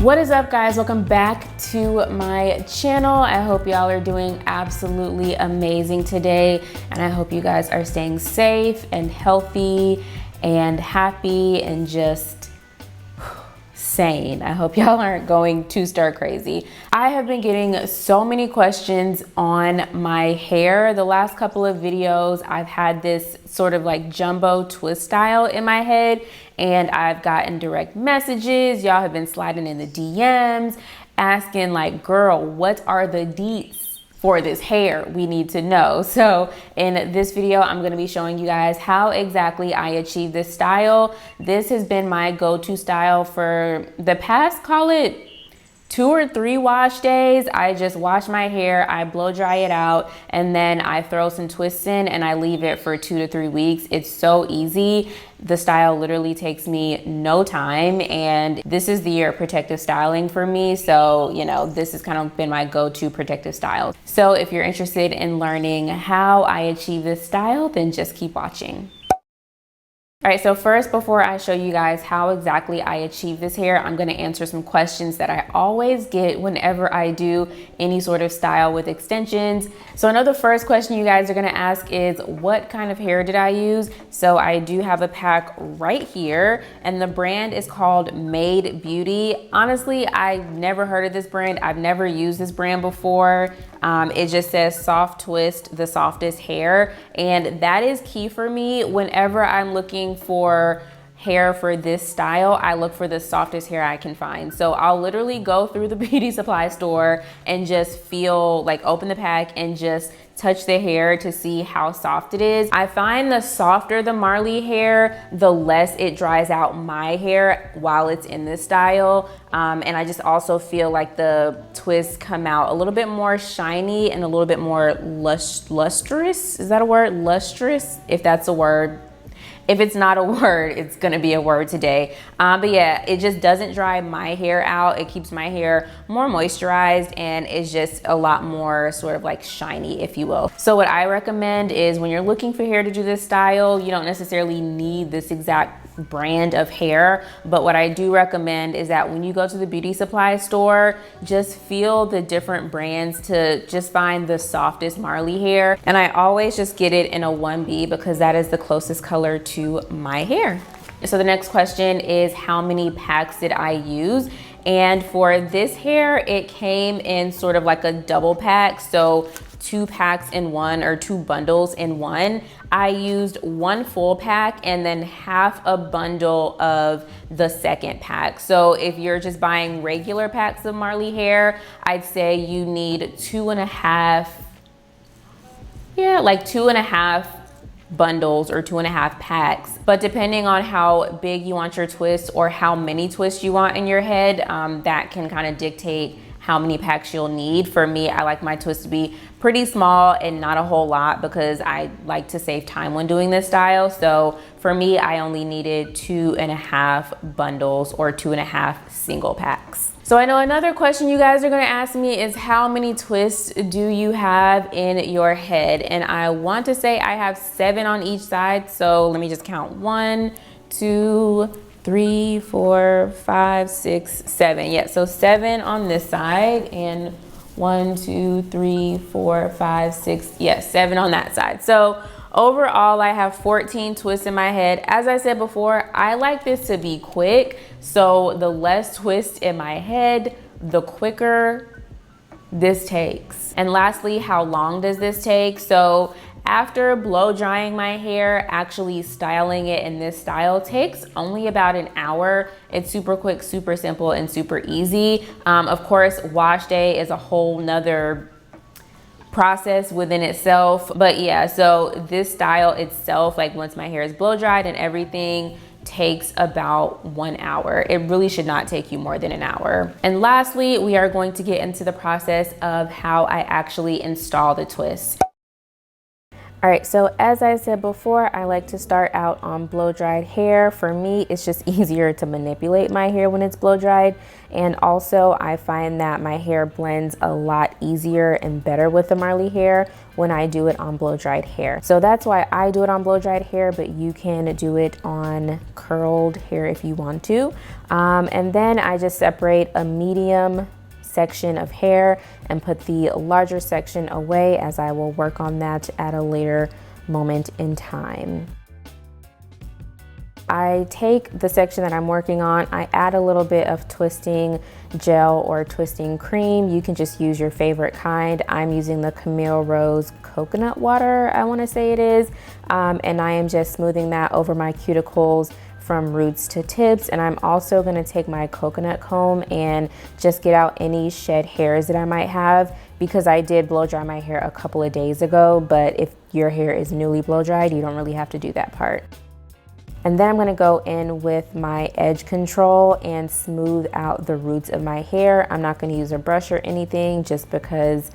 What is up, guys? Welcome back to my channel. I hope y'all are doing absolutely amazing today, and I hope you guys are staying safe and healthy and happy and just sane. I hope y'all aren't going too stir crazy. I have been getting so many questions on my hair. The last couple of videos, I've had this sort of like jumbo twist style in my head, and I've gotten direct messages. Y'all have been sliding in the DMs asking like, girl, what are the deets for this hair? We need to know. So in this video, I'm going to be showing you guys how exactly I achieve this style. This has been my go-to style for the past, call it 2 or 3 wash days. I just wash my hair, I blow dry it out, and then I throw some twists in and I leave it for 2 to 3 weeks. It's so easy. The style literally takes me no time, and this is the year of protective styling for me. So, you know, this has kind of been my go-to protective style. So if you're interested in learning how I achieve this style, then just keep watching. All right, so first, before I show you guys how exactly I achieve this hair, I'm gonna answer some questions that I always get whenever I do any sort of style with extensions. So I know the first question you guys are gonna ask is, what kind of hair did I use? So I do have a pack right here, and the brand is called Made Beauty. Honestly, I've never heard of this brand. I've never used this brand before. It just says soft twist, the softest hair. And that is key for me. Whenever I'm looking for hair for this style, I look for the softest hair I can find. So I'll literally go through the beauty supply store and just feel like, open the pack and just touch the hair to see how soft it is. I find the softer the Marley hair, the less it dries out my hair while it's in this style. And I just also feel like the twists come out a little bit more shiny and a little bit more lustrous. Is that a word? Lustrous, if that's a word. If it's not a word, it's gonna be a word today. But yeah, it just doesn't dry my hair out. It keeps my hair more moisturized, and it's just a lot more sort of like shiny, if you will. So what I recommend is, when you're looking for hair to do this style, you don't necessarily need this exact brand of hair, but what I do recommend is that when you go to the beauty supply store, just feel the different brands to just find the softest Marley hair. And I always just get it in a 1B because that is the closest color to my hair. So the next question is, how many packs did I use? And for this hair, it came in sort of like a double pack. So 2 packs in one, or 2 bundles in one. I used 1 full pack and then half a bundle of the second pack. So if you're just buying regular packs of Marley hair, I'd say you need 2.5, like 2.5 bundles or 2.5 packs. But depending on how big you want your twists or how many twists you want in your head, that can kind of dictate how many packs you'll need. For me, I like my twists to be pretty small and not a whole lot because I like to save time when doing this style. So for me, I only needed 2.5 bundles or 2.5 single packs. So I know another question you guys are gonna ask me is, how many twists do you have in your head? And I want to say I have 7 on each side. So let me just count. 1, 2, 3, 4, 5, 6, 7. Yeah, so 7 on this side, and 1, 2, 3, 4, 5, 6, yeah, 7 on that side. So overall, I have 14 twists in my head. As I said before, I like this to be quick. So the less twists in my head, the quicker this takes. And lastly, how long does this take? So after blow drying my hair, actually styling it in this style takes only about an hour. It's super quick, super simple, and super easy. Of course, wash day is a whole nother process within itself. But yeah, so this style itself, like once my hair is blow dried and everything, takes about 1 hour. It really should not take you more than an hour. And lastly, we are going to get into the process of how I actually install the twist. All right, so as I said before, I like to start out on blow dried hair. For me, it's just easier to manipulate my hair when it's blow dried. And also I find that my hair blends a lot easier and better with the Marley hair when I do it on blow dried hair. So that's why I do it on blow dried hair, but you can do it on curled hair if you want to. And then I just separate a medium section of hair and put the larger section away, as I will work on that at a later moment in time. I take the section that I'm working on, I add a little bit of twisting gel or twisting cream. You can just use your favorite kind. I'm using the Camille Rose coconut water, I want to say it is, and I am just smoothing that over my cuticles from roots to tips. And I'm also going to take my coconut comb and just get out any shed hairs that I might have, because I did blow dry my hair a couple of days ago, but if your hair is newly blow dried, you don't really have to do that part. And then I'm going to go in with my edge control and smooth out the roots of my hair. I'm not going to use a brush or anything, just because,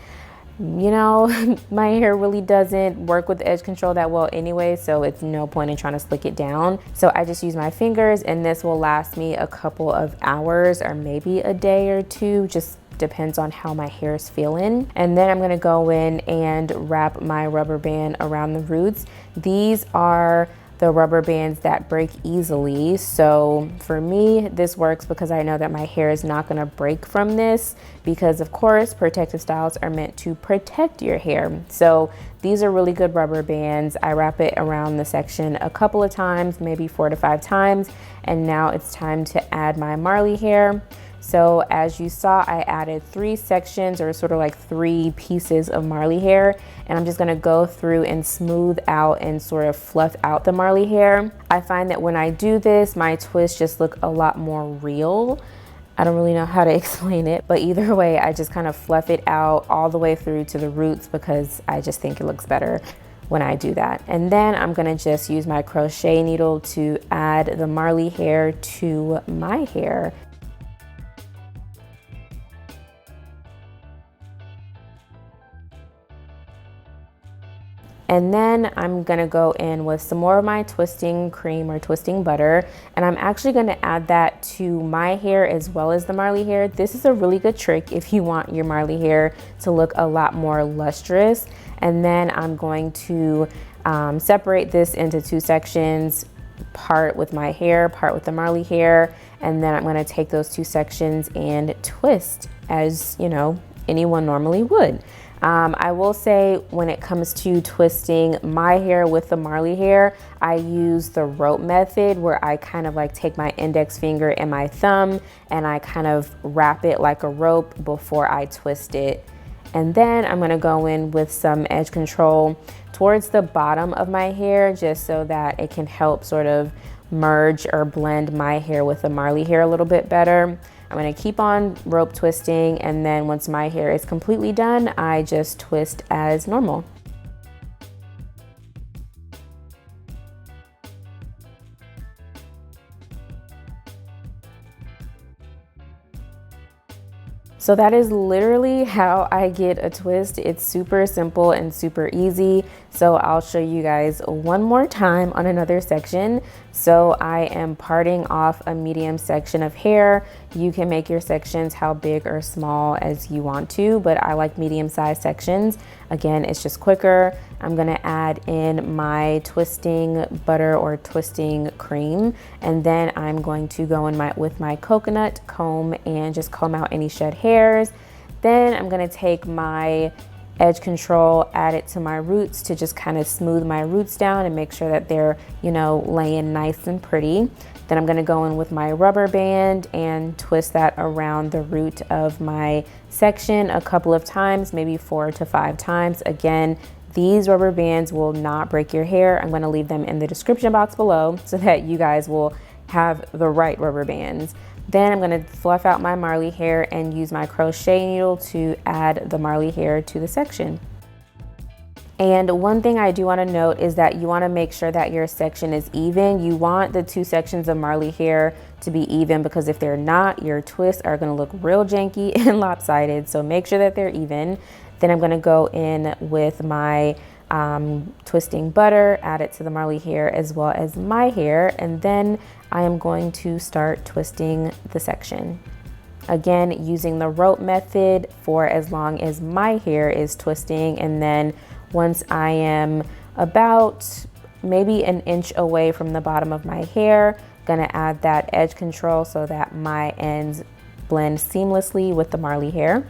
you know, my hair really doesn't work with edge control that well anyway, so it's no point in trying to slick it down. So I just use my fingers, and this will last me a couple of hours or maybe a day or two, just depends on how my hair is feeling. And then I'm gonna go in and wrap my rubber band around the roots. These are the rubber bands that break easily. So for me, this works because I know that my hair is not gonna break from this, because of course, protective styles are meant to protect your hair. So these are really good rubber bands. I wrap it around the section a couple of times, maybe 4 to 5 times. And now it's time to add my Marley hair. So as you saw, I added 3 sections, or sort of like 3 pieces of Marley hair, and I'm just gonna go through and smooth out and sort of fluff out the Marley hair. I find that when I do this, my twists just look a lot more real. I don't really know how to explain it, but either way, I just kind of fluff it out all the way through to the roots, because I just think it looks better when I do that. And then I'm gonna just use my crochet needle to add the Marley hair to my hair. And then I'm gonna go in with some more of my twisting cream or twisting butter, and I'm actually gonna add that to my hair as well as the Marley hair. This is a really good trick if you want your Marley hair to look a lot more lustrous. And then I'm going to separate this into 2 sections, part with my hair, part with the Marley hair. And then I'm gonna take those 2 sections and twist, as you know, anyone normally would. I will say, when it comes to twisting my hair with the Marley hair, I use the rope method, where I kind of like take my index finger and my thumb and I kind of wrap it like a rope before I twist it. And then I'm gonna go in with some edge control towards the bottom of my hair, just so that it can help sort of merge or blend my hair with the Marley hair a little bit better. I'm gonna keep on rope twisting, and then once my hair is completely done, I just twist as normal. So that is literally how I get a twist. It's super simple and super easy. So I'll show you guys one more time on another section. So I am parting off a medium section of hair. You can make your sections how big or small as you want to, but I like medium-sized sections. Again, it's just quicker. I'm gonna add in my twisting butter or twisting cream, and then I'm going to go in with my coconut comb and just comb out any shed hairs. Then I'm gonna take my edge control, add it to my roots to just kind of smooth my roots down and make sure that they're, you know, laying nice and pretty. Then I'm gonna go in with my rubber band and twist that around the root of my section a couple of times, maybe 4 to 5 times. Again, these rubber bands will not break your hair. I'm gonna leave them in the description box below so that you guys will have the right rubber bands. Then I'm gonna fluff out my Marley hair and use my crochet needle to add the Marley hair to the section. And one thing I do want to note is that you want to make sure that your section is even. You want the two sections of marley hair to be even, because if they're not, your twists are going to look real janky and lopsided. So make sure that they're even. Then I'm going to go in with my twisting butter, add it to the marley hair as well as my hair, and then I am going to start twisting the section. Again, using the rope method for as long as my hair is twisting, and then once I am about maybe an inch away from the bottom of my hair, gonna add that edge control so that my ends blend seamlessly with the marley hair.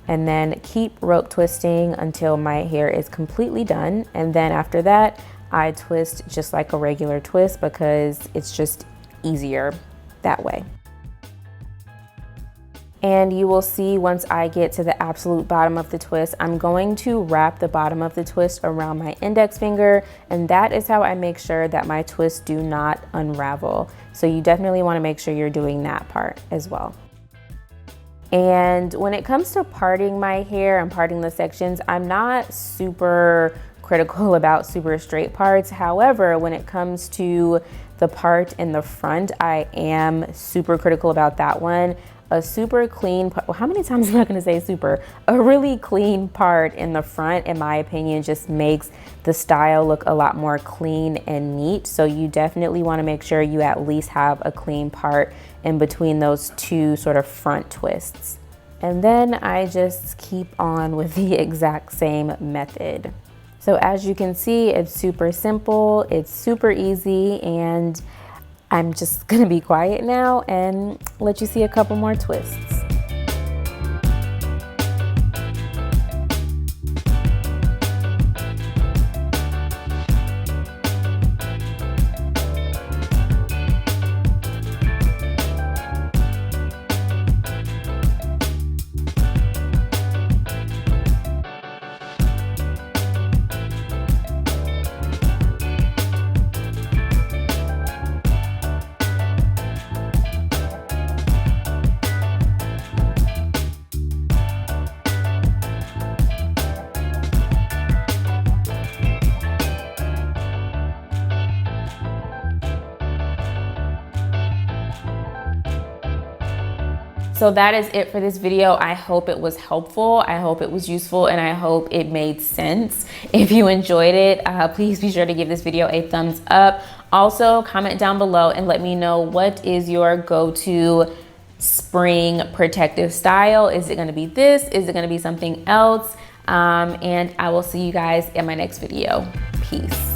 And then keep rope twisting until my hair is completely done. And then after that, I twist just like a regular twist because it's just easier that way. And you will see once I get to the absolute bottom of the twist, I'm going to wrap the bottom of the twist around my index finger, and that is how I make sure that my twists do not unravel. So you definitely want to make sure you're doing that part as well. And when it comes to parting my hair and parting the sections, I'm not super critical about super straight parts. However, when it comes to the part in the front, I am super critical about that one. A super clean, well, how many times am I gonna say super? A really clean part in the front, in my opinion, just makes the style look a lot more clean and neat. So you definitely wanna make sure you at least have a clean part in between those two sort of front twists. And then I just keep on with the exact same method. So as you can see, it's super simple, it's super easy, and I'm just gonna be quiet now and let you see a couple more twists. So that is it for this video. I hope it was helpful. I hope it was useful, and I hope it made sense. If you enjoyed it, please be sure to give this video a thumbs up. Also, comment down below and let me know what is your go-to spring protective style. Is it gonna be this? Is it gonna be something else? And I will see you guys in my next video. Peace.